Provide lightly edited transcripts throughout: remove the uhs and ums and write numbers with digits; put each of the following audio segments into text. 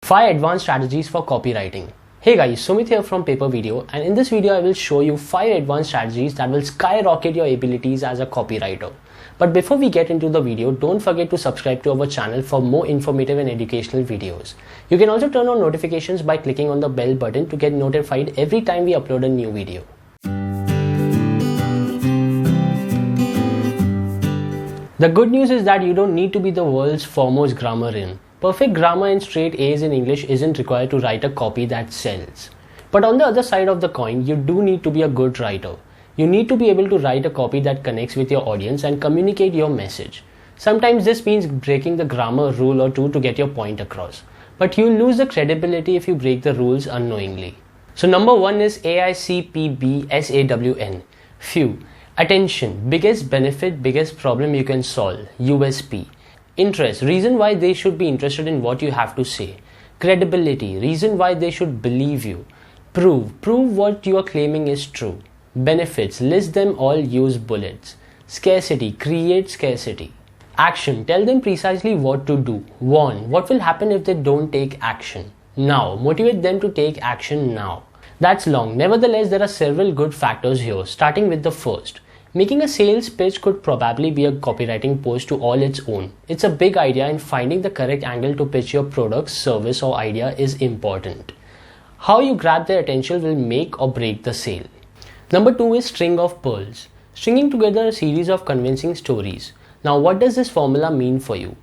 5 advanced strategies for copywriting. Hey guys, Sumit here from Paper Video, and in this video I will show you 5 advanced strategies that will skyrocket your abilities as a copywriter. But before we get into the video, don't forget to subscribe to our channel for more informative and educational videos. You can also turn on notifications by clicking on the bell button to get notified every time we upload a new video. The good news is that you don't need to be the world's foremost grammarian. Perfect grammar and straight A's in English isn't required to write a copy that sells. But on the other side of the coin, you do need to be a good writer. You need to be able to write a copy that connects with your audience and communicate your message. Sometimes this means breaking the grammar rule or two to get your point across. But you'll lose the credibility if you break the rules unknowingly. So number 1 is AICPBSAWN. Few. Attention. Biggest benefit, biggest problem you can solve. USP. Interest. Reason why they should be interested in what you have to say. Credibility. Reason why they should believe you. Prove. Prove what you are claiming is true. Benefits. List them all, use bullets. Scarcity. Create scarcity. Action. Tell them precisely what to do. Warn. What will happen if they don't take action. Now. Motivate them to take action now. That's long. Nevertheless, there are several good factors here, starting with the first. Making a sales pitch could probably be a copywriting post to all its own. It's a big idea, and finding the correct angle to pitch your product, service or idea is important. How you grab their attention will make or break the sale. Number 2 is string of pearls. Stringing together a series of convincing stories. Now what does this formula mean for you?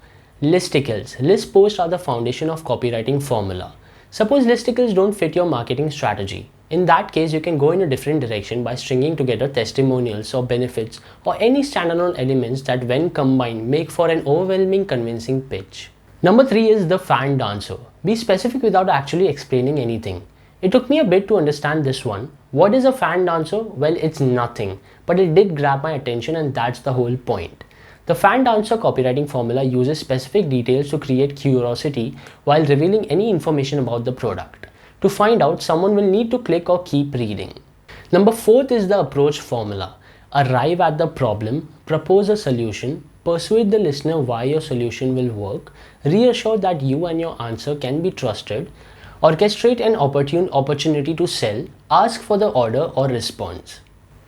Listicles. List posts are the foundation of copywriting formula. Suppose listicles don't fit your marketing strategy. In that case, you can go in a different direction by stringing together testimonials or benefits or any standalone elements that when combined make for an overwhelming convincing pitch. Number 3 is the fan dancer. Be specific without actually explaining anything. It took me a bit to understand this one. What is a fan dancer? Well, it's nothing, but it did grab my attention, and that's the whole point. The fan dancer copywriting formula uses specific details to create curiosity while revealing any information about the product. To find out, someone will need to click or keep reading. Number 4 is the approach formula. Arrive at the problem, propose a solution, persuade the listener why your solution will work, reassure that you and your answer can be trusted, orchestrate an opportunity to sell, ask for the order or response.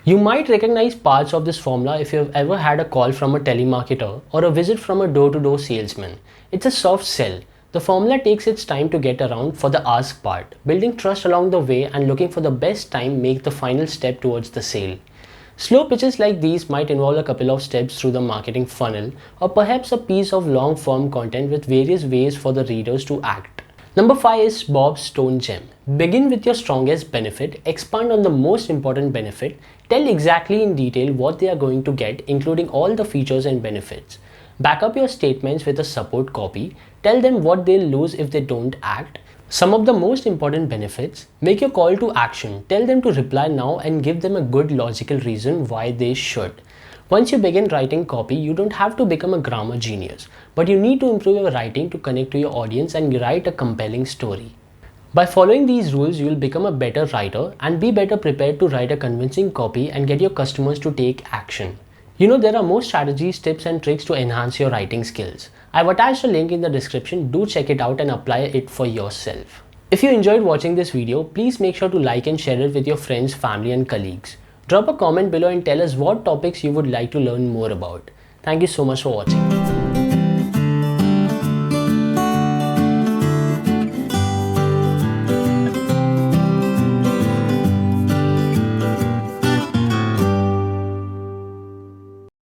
You might recognize parts of this formula if you have ever had a call from a telemarketer or a visit from a door-to-door salesman. It's a soft sell. The formula takes its time to get around for the ask part. Building trust along the way and looking for the best time make the final step towards the sale. Slow pitches like these might involve a couple of steps through the marketing funnel, or perhaps a piece of long form content with various ways for the readers to act. Number 5 is Bob's Stone Gem. Begin with your strongest benefit, expand on the most important benefit, tell exactly in detail what they are going to get, including all the features and benefits. Back up your statements with a support copy. Tell them what they'll lose if they don't act. Some of the most important benefits. Make your call to action. Tell them to reply now and give them a good logical reason why they should. Once you begin writing copy, you don't have to become a grammar genius, but you need to improve your writing to connect to your audience and write a compelling story. By following these rules, you will become a better writer and be better prepared to write a convincing copy and get your customers to take action. You know, there are more strategies, tips and tricks to enhance your writing skills. I've attached a link in the description. Do check it out and apply it for yourself. If you enjoyed watching this video, please make sure to like and share it with your friends, family and colleagues. Drop a comment below and tell us what topics you would like to learn more about. Thank you so much for watching.